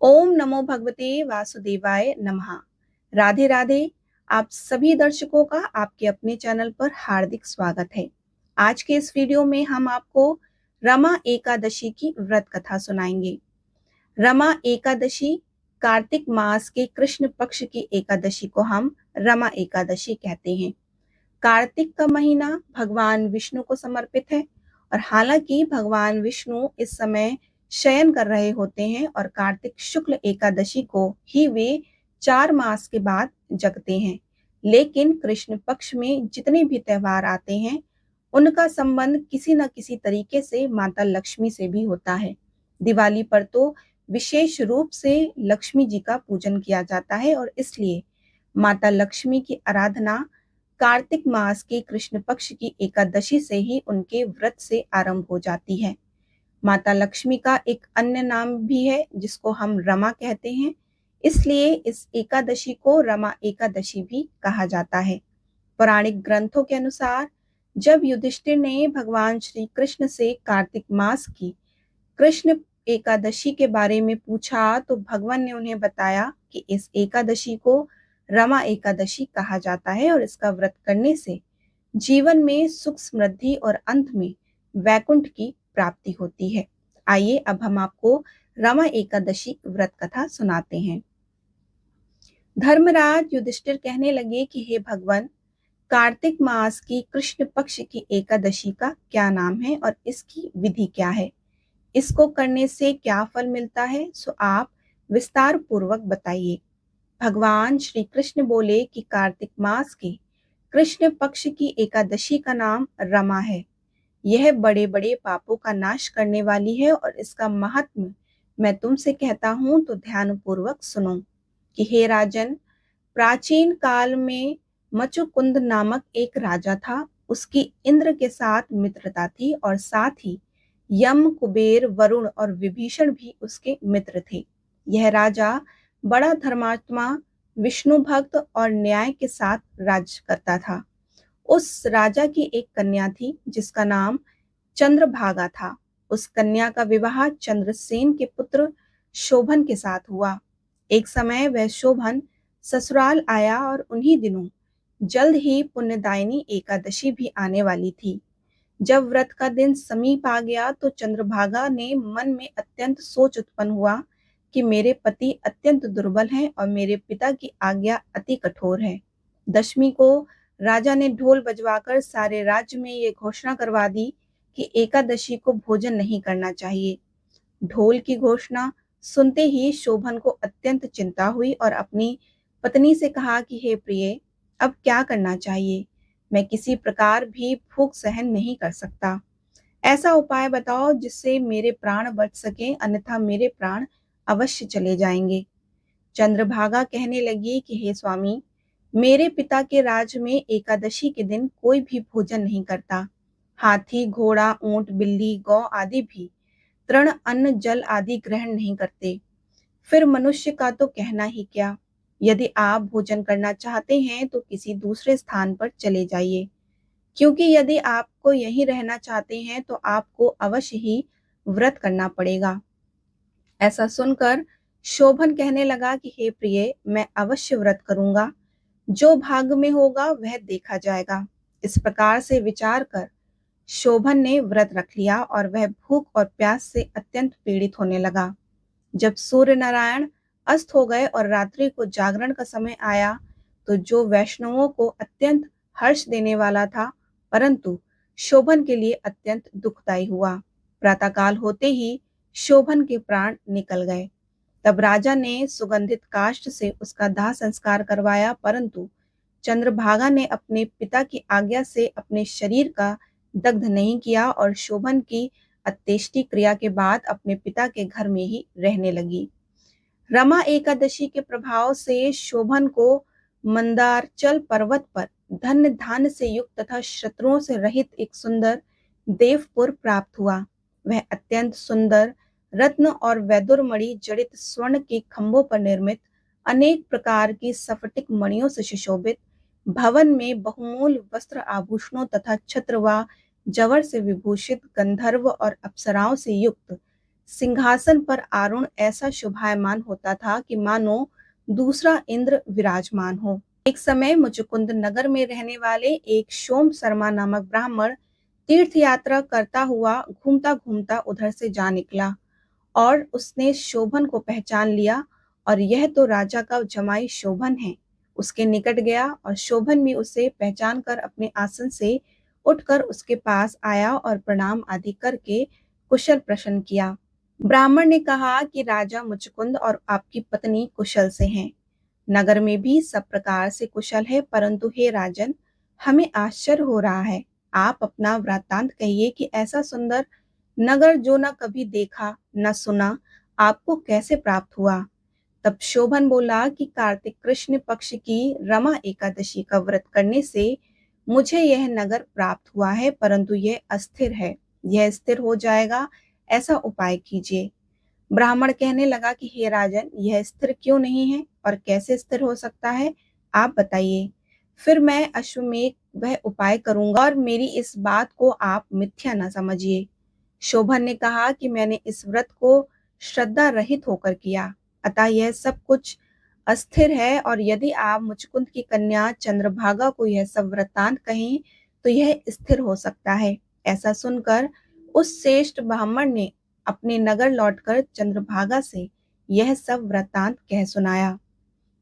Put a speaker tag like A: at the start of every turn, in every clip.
A: ओम नमो भगवते वासुदेवाय नमः। राधे राधे। आप सभी दर्शकों का आपके अपने चैनल पर हार्दिक स्वागत है। आज के इस वीडियो में हम आपको रमा एकादशी की व्रत कथा सुनाएंगे। रमा एकादशी कार्तिक मास के कृष्ण पक्ष की एकादशी को हम रमा एकादशी कहते हैं। कार्तिक का महीना भगवान विष्णु को समर्पित है और हालांकि भगवान विष्णु इस समय शयन कर रहे होते हैं और कार्तिक शुक्ल एकादशी को ही वे 4 मास के बाद जगते हैं, लेकिन कृष्ण पक्ष में जितने भी त्योहार आते हैं उनका संबंध किसी न किसी तरीके से माता लक्ष्मी से भी होता है। दिवाली पर तो विशेष रूप से लक्ष्मी जी का पूजन किया जाता है और इसलिए माता लक्ष्मी की आराधना कार्तिक मास के कृष्ण पक्ष की एकादशी से ही उनके व्रत से आरंभ हो जाती है। माता लक्ष्मी का एक अन्य नाम भी है जिसको हम रमा कहते हैं, इसलिए इस एकादशी को रमा एकादशी भी कहा जाता है। पौराणिक ग्रंथों के अनुसार जब युधिष्ठिर ने भगवान श्री कृष्ण से कार्तिक मास की कृष्ण एकादशी के बारे में पूछा तो भगवान ने उन्हें बताया कि इस एकादशी को रमा एकादशी कहा जाता है और इसका व्रत करने से जीवन में सुख समृद्धि और अंत में वैकुंठ की प्राप्ति होती है। आइए अब हम आपको रमा एकादशी व्रत कथा सुनाते हैं। धर्मराज युधिष्ठिर कहने लगे कि हे भगवान, कार्तिक मास की कृष्ण पक्ष की एकादशी का क्या नाम है और इसकी विधि क्या है, इसको करने से क्या फल मिलता है, सो आप विस्तार पूर्वक बताइए। भगवान श्री कृष्ण बोले कि कार्तिक मास के कृष्ण पक्ष की एकादशी का नाम रमा है। यह बड़े बड़े पापों का नाश करने वाली है और इसका महात्म्य मैं तुमसे कहता हूं तो ध्यान पूर्वक सुनो कि हे राजन, प्राचीन काल में मचुकुंद नामक एक राजा था। उसकी इंद्र के साथ मित्रता थी और साथ ही यम, कुबेर, वरुण और विभीषण भी उसके मित्र थे। यह राजा बड़ा धर्मात्मा, विष्णु भक्त और न्याय के साथ राज्य करता था। उस राजा की एक कन्या थी जिसका नाम चंद्रभागा था। उस कन्या का विवाह चंद्रसेन के पुत्र शोभन के साथ हुआ। एक समय वह शोभन ससुराल आया और उन्हीं दिनों जल्द ही पुण्यदायिनी एकादशी भी आने वाली थी। जब व्रत का दिन समीप आ गया तो चंद्रभागा ने मन में अत्यंत सोच उत्पन्न हुआ कि मेरे पति अत्यंत दुर्बल हैं और मेरे पिता की आज्ञा अति कठोर है। दशमी को राजा ने ढोल बजवाकर सारे राज्य में ये घोषणा करवा दी कि एकादशी को भोजन नहीं करना चाहिए। ढोल की घोषणा सुनते ही शोभन को अत्यंत चिंता हुई और अपनी पत्नी से कहा कि हे प्रिय, अब क्या करना चाहिए? मैं किसी प्रकार भी भूख सहन नहीं कर सकता। ऐसा उपाय बताओ जिससे मेरे प्राण बच सके, अन्यथा मेरे प्राण अवश्य चले जाएंगे। चंद्रभागा कहने लगी कि हे स्वामी, मेरे पिता के राज्य में एकादशी के दिन कोई भी भोजन नहीं करता। हाथी, घोड़ा, ऊंट, बिल्ली, गौ आदि भी तृण, अन्न, जल आदि ग्रहण नहीं करते। फिर मनुष्य का तो कहना ही क्या। यदि आप भोजन करना चाहते हैं तो किसी दूसरे स्थान पर चले जाइए, क्योंकि यदि आपको यहीं रहना चाहते हैं तो आपको अवश्य ही व्रत करना पड़ेगा। ऐसा सुनकर शोभन कहने लगा कि हे प्रिय, मैं अवश्य व्रत करूंगा, जो भाग्य में होगा वह देखा जाएगा। इस प्रकार से विचार कर शोभन ने व्रत रख लिया और वह भूख और प्यास से अत्यंत पीड़ित होने लगा। जब सूर्य नारायण अस्त हो गए और रात्रि को जागरण का समय आया तो जो वैष्णवों को अत्यंत हर्ष देने वाला था, परंतु शोभन के लिए अत्यंत दुखदायी हुआ। प्रातःकाल होते ही शोभन के प्राण निकल गए। तब राजा ने सुगंधित काष्ठ से उसका दाह संस्कार करवाया, परंतु चंद्रभागा ने अपने पिता की आज्ञा से अपने शरीर का दग्ध नहीं किया और शोभन की अंत्येष्टि क्रिया के बाद अपने पिता के घर में ही रहने लगी। रमा एकादशी के प्रभाव से शोभन को मंदारचल पर्वत पर धन्य धान्य से युक्त तथा शत्रुओं से रहित एक सुंदर देवपुर प्राप्त हुआ। वह अत्यंत सुंदर रत्न और वैदुरमणि जड़ित स्वर्ण के खंभों पर निर्मित अनेक प्रकार की स्फटिक मणियों से सुशोभित भवन में बहुमूल्य वस्त्र आभूषणों तथा छत्र व जवर से विभूषित गंधर्व और अप्सराओं से युक्त सिंहासन पर आरूढ़ ऐसा शोभायमान होता था कि मानो दूसरा इंद्र विराजमान हो। एक समय मुचुकुंद नगर में रहने वाले एक सोम शर्मा नामक ब्राह्मण तीर्थ यात्रा करता हुआ घूमता घूमता उधर से जा निकला और उसने शोभन को पहचान लिया और यह तो राजा का जमाई शोभन है। उसके निकट गया और शोभन भी उसे पहचान कर अपने आसन से उठकर उसके पास आया और प्रणाम आदि करके कुशल प्रश्न किया। ब्राह्मण ने कहा कि राजा मुचकुंद और आपकी पत्नी कुशल से हैं। नगर में भी सब प्रकार से कुशल है, परंतु हे राजन, हमें आश्चर्य हो रहा है। आप अपना वृत्तांत कहिए कि ऐसा सुंदर नगर जो न कभी देखा न सुना, आपको कैसे प्राप्त हुआ। तब शोभन बोला कि कार्तिक कृष्ण पक्ष की रमा एकादशी का व्रत करने से मुझे यह नगर प्राप्त हुआ है, परंतु यह अस्थिर है। यह स्थिर हो जाएगा, ऐसा उपाय कीजिए। ब्राह्मण कहने लगा कि हे राजन, यह स्थिर क्यों नहीं है और कैसे स्थिर हो सकता है, आप बताइए। फिर मैं अश्वमेध वह उपाय करूंगा और मेरी इस बात को आप मिथ्या न समझिए। शोभन ने कहा कि मैंने इस व्रत को श्रद्धा रहित होकर किया, अतः यह सब कुछ अस्थिर है, और यदि आप मुचकुंद की कन्या चंद्रभागा को यह सब वृत्तांत कहें तो यह स्थिर हो सकता है। ऐसा सुनकर उस श्रेष्ठ ब्राह्मण ने अपने नगर लौटकर चंद्रभागा से यह सब वृत्तांत कह सुनाया।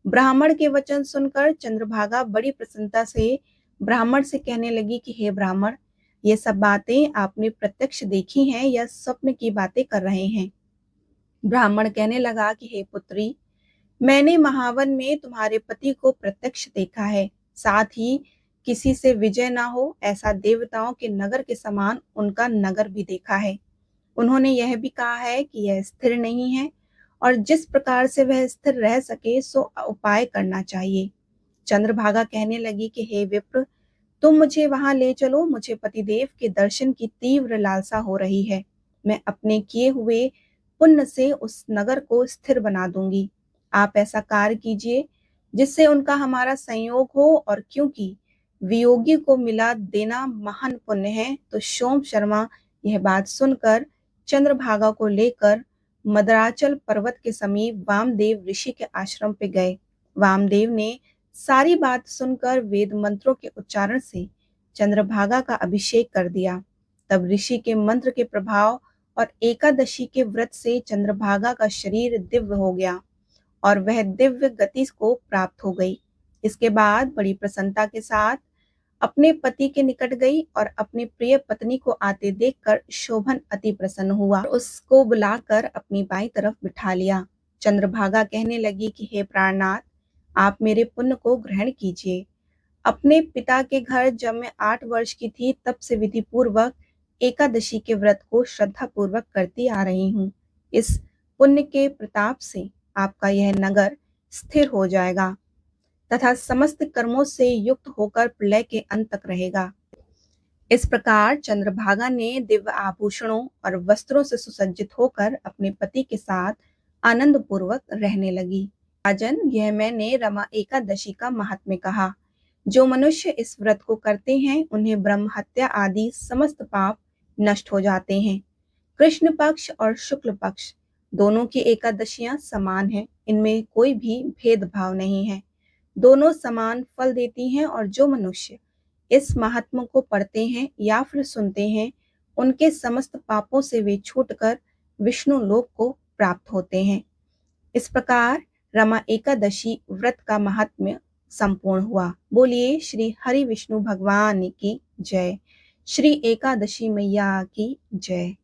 A: ब्राह्मण के वचन सुनकर चंद्रभागा बड़ी प्रसन्नता से ब्राह्मण से कहने लगी कि हे ब्राह्मण, ये सब बातें आपने प्रत्यक्ष देखी हैं या स्वप्न की बातें कर रहे हैं। ब्राह्मण कहने लगा कि हे पुत्री, मैंने महावन में तुम्हारे पति को प्रत्यक्ष देखा है, साथ ही किसी से विजय ना हो ऐसा देवताओं के नगर के समान उनका नगर भी देखा है। उन्होंने यह भी कहा है कि यह स्थिर नहीं है और जिस प्रकार से वह स्थिर रह सके सो उपाय करना चाहिए। चंद्रभागा कहने लगी कि हे विप्र, तुम मुझे वहां ले चलो, मुझे पतिदेव के दर्शन की तीव्र लालसा हो रही है। मैं अपने किए हुए पुण्य से उस नगर को स्थिर बना दूंगी। आप ऐसा कार्य कीजिए जिससे उनका हमारा संयोग हो, और क्योंकि वियोगी को मिला देना महान पुण्य है, तो सोम शर्मा यह बात सुनकर चंद्रभागा को लेकर मदराचल पर्वत के समीप वामदेव ऋषि के आश्रम पे गए। वामदेव ने सारी बात सुनकर वेद मंत्रों के उच्चारण से चंद्रभागा का अभिषेक कर दिया। तब ऋषि के मंत्र के प्रभाव और एकादशी के व्रत से चंद्रभागा का शरीर दिव्य हो गया और वह दिव्य गति को प्राप्त हो गई। इसके बाद बड़ी प्रसन्नता के साथ अपने पति के निकट गई और अपनी प्रिय पत्नी को आते देखकर शोभन अति प्रसन्न हुआ, उसको बुलाकर अपनी बाईं तरफ बिठा लिया। चंद्रभागा कहने लगी कि हे प्राणनाथ, आप मेरे पुण्य को ग्रहण कीजिए। अपने पिता के घर जब मैं 8 वर्ष की थी तब से विधि पूर्वक एकादशी के व्रत को श्रद्धा पूर्वक करती आ रही हूँ। इस पुण्य के प्रताप से आपका यह नगर स्थिर हो जाएगा तथा समस्त कर्मों से युक्त होकर प्रलय के अंत तक रहेगा। इस प्रकार चंद्रभागा ने दिव्य आभूषणों और वस्त्रों से सुसज्जित होकर अपने पति के साथ आनंद पूर्वक रहने लगी। राजन, यह मैंने रमा एकादशी का महात्म्य कहा। जो मनुष्य इस व्रत को करते हैं उन्हें ब्रह्म हत्या आदि समस्त पाप नष्ट हो जाते हैं। कृष्ण पक्ष और शुक्ल पक्ष दोनों की एकादशियां समान हैं, इनमें कोई भी भेदभाव नहीं है, दोनों समान फल देती हैं, और जो मनुष्य इस महात्म्य को पढ़ते हैं या फिर सुनते हैं उनके समस्त पापों से वे छूटकर विष्णु लोक को प्राप्त होते हैं। इस प्रकार रमा एकादशी व्रत का महात्म्य संपूर्ण हुआ। बोलिए श्री हरि विष्णु भगवान की जय। श्री एकादशी मैया की जय।